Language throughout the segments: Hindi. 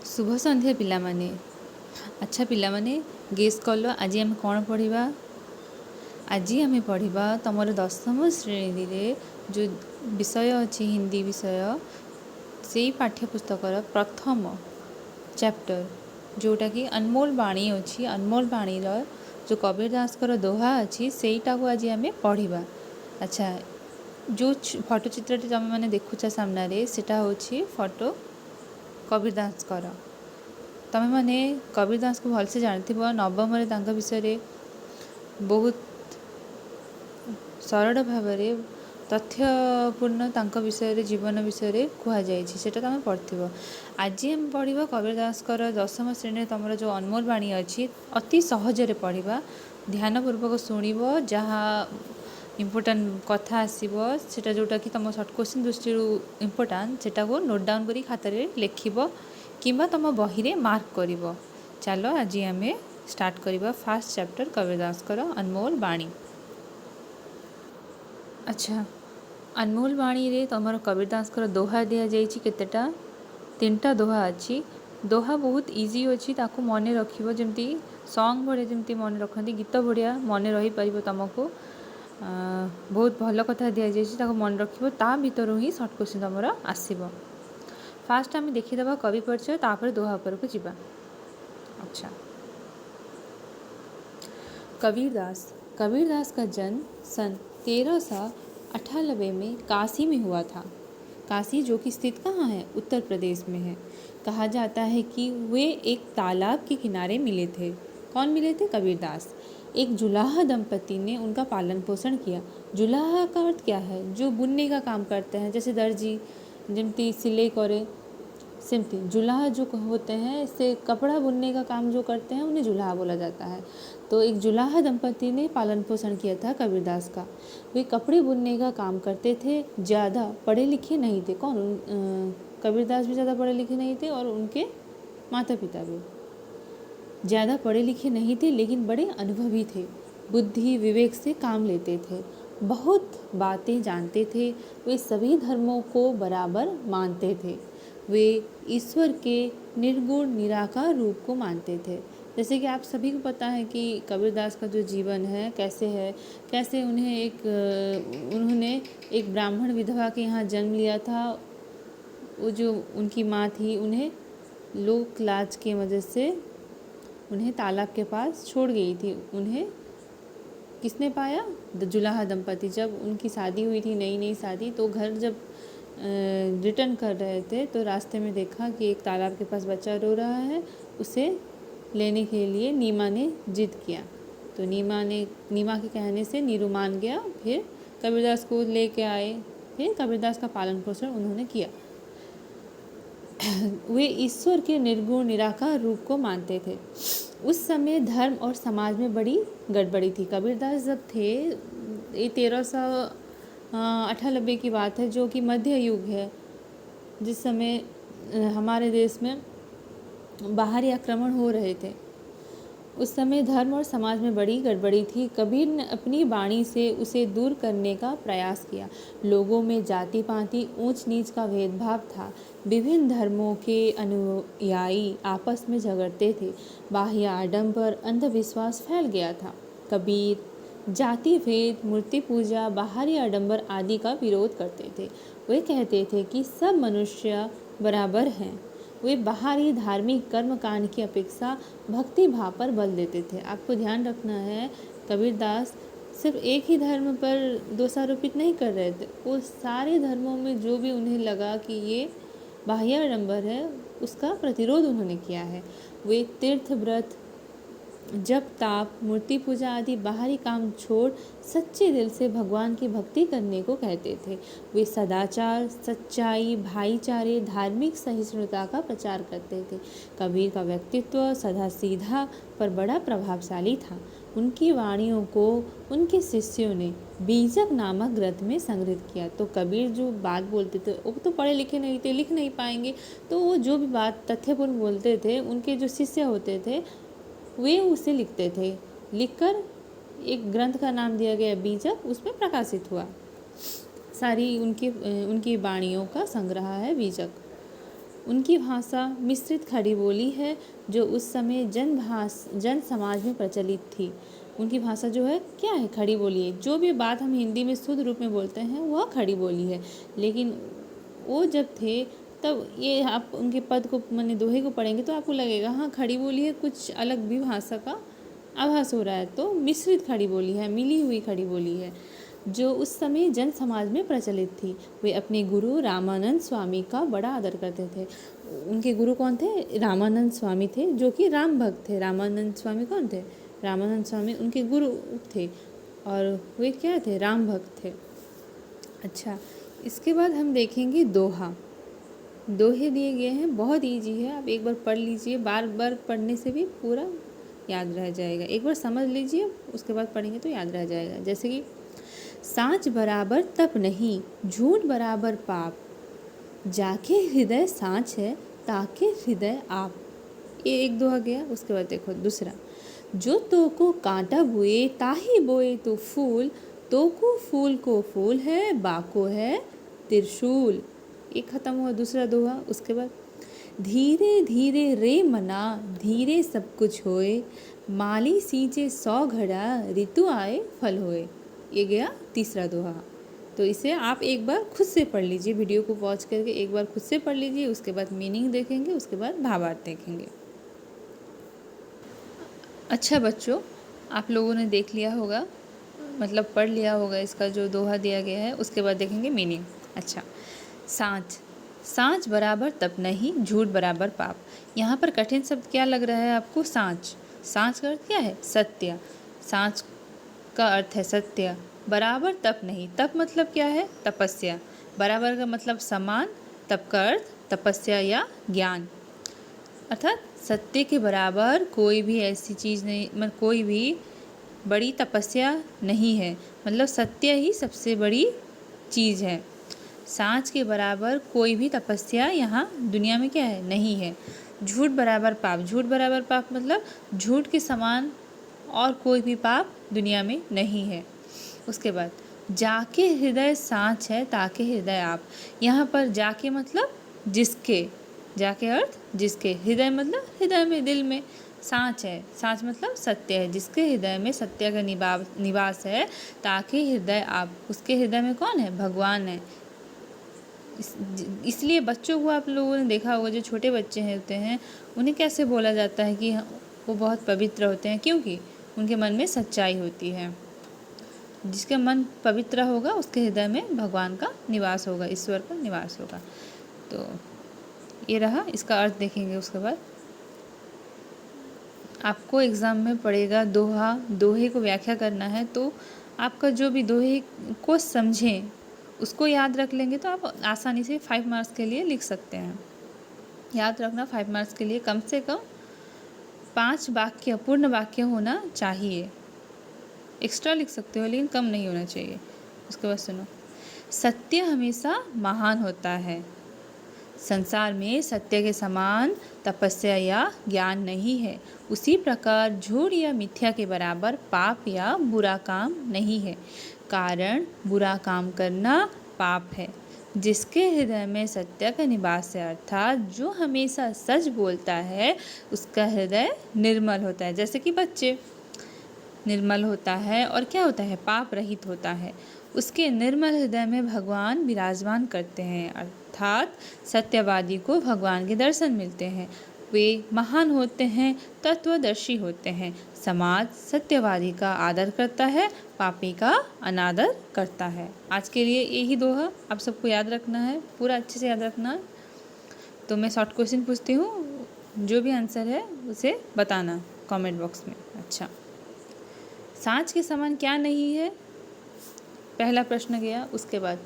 शुभ सन्ध्या पिलामाने। अच्छा पिलामाने गेस कल आज आम कौन पढ़ा। आज आम पढ़ा तुम दशम श्रेणी रे जो विषय अच्छी हिंदी विषय से पाठ्यपुस्तकर प्रथम चैप्टर जोटा कि अनमोल बाणी अच्छी अनमोल बाणीर जो कबीर दासकर दोहा अच्छी सेटा को आज आम पढ़ा। अच्छा जो फोटो चित्रटी तुम मैंने देखुचा सामने सेटा होची फोटो कबीर दासकर। तमें मैंने कबीर दास को भलसे जानते नवम विषय बहुत सरल भाव तथ्यपूर्ण विषय जीवन विषय कहुई से तुम पढ़। आज आम पढ़ा कबीर दासकर दशम श्रेणी तुम जो अनमोल बाणी अच्छी अति सहजरे पढ़ा ध्यानपूर्वक शुणव जहाँ इम्पोर्टाट कथा आसो से जोटा कि तुम सर्ट क्वेश्चन दृष्टि इम्पोर्टाट से नोट डाउन कर खातार लिख किंबा तुम बही रे मार्क कर। चलो आज आम स्टार्ट करवा फास्ट चैप्टर कबीर दासकर अनमोल बाणी। अच्छा अनमोल बाणी रे तुम कबीर दासकर दोहा दि जाइए केतेटा 3टा दोहा अच्छी। दोहा बहुत इजी अच्छी ताकू मन रख जमी सॉन्ग भाया जमी मन रखती गीत भाया मन रही पार तुमको बहुत भल कथा दि जाइए मन रख भर ही सर्ट क्वेश्चन तुम आसब। फास्ट आम देखीदे कवि परिचय तापर दोहा पर को जीवा। अच्छा कबीर दास का जन्म सन 1398 में काशी में हुआ था। काशी जो कि स्थित कहाँ है, उत्तर प्रदेश में है। कहा जाता है कि वे एक तालाब के किनारे मिले थे। कौन मिले थे? कबीर दास। एक जुलाहा दंपति ने उनका पालन पोषण किया। जुलाहा का अर्थ क्या है? जो बुनने का काम करते हैं, जैसे दर्जी जमती सिलाई करे सिमती। जुलाहा जो होते हैं इससे कपड़ा बुनने का काम जो करते हैं उन्हें जुलाहा बोला जाता है। तो एक जुलाहा दंपति ने पालन पोषण किया था कबीरदास का। वे कपड़े बुनने का काम करते थे, ज़्यादा पढ़े लिखे नहीं थे। कौन? कबीरदास भी ज़्यादा पढ़े लिखे नहीं थे और उनके माता पिता भी ज़्यादा पढ़े लिखे नहीं थे, लेकिन बड़े अनुभवी थे। बुद्धि विवेक से काम लेते थे, बहुत बातें जानते थे। वे सभी धर्मों को बराबर मानते थे। वे ईश्वर के निर्गुण निराकार रूप को मानते थे। जैसे कि आप सभी को पता है कि कबीरदास का जो जीवन है कैसे उन्होंने एक ब्राह्मण विधवा के यहाँ जन्म लिया था। वो जो उनकी माँ थी उन्हें लोक लाज की वजह से उन्हें तालाब के पास छोड़ गई थी। उन्हें किसने पाया? जुलाहा दंपति। जब उनकी शादी हुई थी, नई शादी, तो घर जब रिटर्न कर रहे थे तो रास्ते में देखा कि एक तालाब के पास बच्चा रो रहा है। उसे लेने के लिए नीमा ने जिद किया। तो नीमा के कहने से नीरू मान गया। फिर कबीरदास को लेके आए। फिर कबीरदास का पालन पोषण उन्होंने किया। वे ईश्वर के निर्गुण निराकार रूप को मानते थे। उस समय धर्म और समाज में बड़ी गड़बड़ी थी। कबीरदास जब थे, ये 1398 की बात है, जो कि मध्य युग है, जिस समय हमारे देश में बाहरी आक्रमण हो रहे थे। उस समय धर्म और समाज में बड़ी गड़बड़ी थी। कबीर ने अपनी वाणी से उसे दूर करने का प्रयास किया। लोगों में जाति पाति ऊंच नीच का भेदभाव था। विभिन्न धर्मों के अनुयायी आपस में झगड़ते थे। बाह्य आडंबर अंधविश्वास फैल गया था। कबीर जाति भेद, मूर्ति पूजा, बाहरी आडंबर आदि का विरोध करते थे। वे कहते थे कि सब मनुष्य बराबर हैं। वे बाहरी धार्मिक कर्म कांड की अपेक्षा भक्ति भाव पर बल देते थे। आपको ध्यान रखना है, कबीरदास सिर्फ एक ही धर्म पर दोषारोपित नहीं कर रहे थे। वो सारे धर्मों में जो भी उन्हें लगा कि ये बाह्य आडंबर है, उसका प्रतिरोध उन्होंने किया है। वे तीर्थ व्रत, जप ताप, मूर्ति पूजा आदि बाहरी काम छोड़ सच्चे दिल से भगवान की भक्ति करने को कहते थे। वे सदाचार, सच्चाई, भाईचारे, धार्मिक सहिष्णुता का प्रचार करते थे। कबीर का व्यक्तित्व सदा सीधा पर बड़ा प्रभावशाली था। उनकी वाणियों को उनके शिष्यों ने बीजक नामक ग्रंथ में संग्रहित किया। तो कबीर जो बात बोलते थे, वो तो पढ़े लिखे नहीं थे, लिख नहीं पाएंगे, तो वो जो भी बात तथ्यपूर्ण बोलते थे, उनके जो शिष्य होते थे वे उसे लिखते थे। लिखकर एक ग्रंथ का नाम दिया गया बीजक, उसमें प्रकाशित हुआ। सारी उनकी वाणियों का संग्रह है बीजक। उनकी भाषा मिश्रित खड़ी बोली है जो उस समय जन समाज में प्रचलित थी। उनकी भाषा जो है क्या है, खड़ी बोली है। जो भी बात हम हिंदी में शुद्ध रूप में बोलते हैं वह खड़ी बोली है, लेकिन वो जब थे तब ये आप उनके पद को माने दोहे को पढ़ेंगे तो आपको लगेगा हाँ खड़ी बोली है, कुछ अलग भी भाषा का आभास हो रहा है। तो मिश्रित खड़ी बोली है, मिली हुई खड़ी बोली है जो उस समय जन समाज में प्रचलित थी। वे अपने गुरु रामानंद स्वामी का बड़ा आदर करते थे। उनके गुरु कौन थे? रामानंद स्वामी थे, जो कि राम भक्त थे। रामानंद स्वामी कौन थे? रामानंद स्वामी उनके गुरु थे और वे क्या थे? राम भक्त थे। अच्छा, इसके बाद हम देखेंगे दोहा। दोहे दिए गए हैं, बहुत ईजी है, आप एक बार पढ़ लीजिए, बार बार पढ़ने से भी पूरा याद रह जाएगा। एक बार समझ लीजिए, उसके बाद पढ़ेंगे तो याद रह जाएगा। जैसे कि सांच बराबर तप नहीं, झूठ बराबर पाप, जाके हृदय सांच है, ताके हृदय आप। ये एक दोहा गया। उसके बाद देखो दूसरा, जो तो को कांटा बुए, ताही बोए तो फूल, तो को फूल को फूल है, बाको है त्रिशूल। ये खत्म हुआ दूसरा दोहा। उसके बाद धीरे धीरे रे मना, धीरे सब कुछ होए, माली सींचे 100 घड़ा, ऋतु आए फल होए। ये गया तीसरा दोहा। तो इसे आप एक बार खुद से पढ़ लीजिए, वीडियो को वॉच करके एक बार खुद से पढ़ लीजिए, उसके बाद मीनिंग देखेंगे, उसके बाद भावार्थ देखेंगे। अच्छा बच्चों, आप लोगों ने देख लिया होगा, मतलब पढ़ लिया होगा इसका जो दोहा दिया गया है, उसके बाद देखेंगे मीनिंग। अच्छा, सांच, सांच बराबर तप नहीं, झूठ बराबर पाप। यहाँ पर कठिन शब्द क्या लग रहा है आपको? सांच। सांच का अर्थ क्या है? सत्य। सांच का अर्थ है सत्य। बराबर तप नहीं, तप मतलब क्या है? तपस्या। बराबर का मतलब समान, तप का अर्थ तपस्या या ज्ञान। अर्थात सत्य के बराबर कोई भी ऐसी चीज़ नहीं, मतलब कोई भी बड़ी तपस्या नहीं है, मतलब सत्य ही सबसे बड़ी चीज़ है। सांच के बराबर कोई भी तपस्या यहाँ दुनिया में क्या है? नहीं है। झूठ बराबर पाप, झूठ बराबर पाप मतलब झूठ के समान और कोई भी पाप दुनिया में नहीं है। उसके बाद जाके हृदय सांच है, ताके हृदय आप। यहाँ पर जाके मतलब जिसके, जाके अर्थ जिसके, हृदय मतलब हृदय में, दिल में, सांच है, सांच मतलब सत्य है, जिसके हृदय में सत्य का निवास है, ताके हृदय आप। उसके हृदय में कौन है? भगवान है। इसलिए बच्चों को आप लोगों ने देखा होगा, जो छोटे बच्चे होते हैं उन्हें कैसे बोला जाता है कि वो बहुत पवित्र होते हैं, क्योंकि उनके मन में सच्चाई होती है। जिसका मन पवित्र होगा उसके हृदय में भगवान का निवास होगा, ईश्वर का निवास होगा। तो ये रहा, इसका अर्थ देखेंगे। उसके बाद आपको एग्ज़ाम में पड़ेगा दोहा, दोहे को व्याख्या करना है। तो आपका जो भी दोहे को समझें उसको याद रख लेंगे तो आप आसानी से 5 मार्क्स के लिए लिख सकते हैं। याद रखना, 5 मार्क्स के लिए कम से कम 5 वाक्य, पूर्ण वाक्य होना चाहिए। एक्स्ट्रा लिख सकते हो लेकिन कम नहीं होना चाहिए। उसके बाद सुनो, सत्य हमेशा महान होता है, संसार में सत्य के समान तपस्या या ज्ञान नहीं है। उसी प्रकार झूठ या मिथ्या के बराबर पाप या बुरा काम नहीं है, कारण बुरा काम करना पाप है। जिसके हृदय में सत्य का निवास है, अर्थात जो हमेशा सच बोलता है, उसका हृदय निर्मल होता है। जैसे कि बच्चे निर्मल होता है और क्या होता है? पाप रहित होता है। उसके निर्मल हृदय में भगवान विराजमान करते हैं, अर्थात सत्यवादी को भगवान के दर्शन मिलते हैं। वे महान होते हैं, तत्वदर्शी होते हैं। समाज सत्यवादी का आदर करता है, पापी का अनादर करता है। आज के लिए यही दोहा आप सबको याद रखना है, पूरा अच्छे से याद रखना। तो मैं शॉर्ट क्वेश्चन पूछती हूँ, जो भी आंसर है उसे बताना कमेंट बॉक्स में। अच्छा, सांच के समान क्या नहीं है? पहला प्रश्न गया। उसके बाद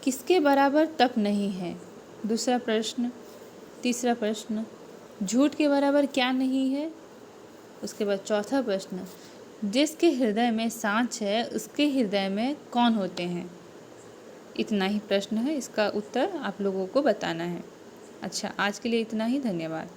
किसके बराबर तप नहीं है? दूसरा प्रश्न। तीसरा प्रश्न, झूठ के बराबर क्या नहीं है? उसके बाद चौथा प्रश्न, जिसके हृदय में सांच है उसके हृदय में कौन होते हैं? इतना ही प्रश्न है, इसका उत्तर आप लोगों को बताना है। अच्छा, आज के लिए इतना ही, धन्यवाद।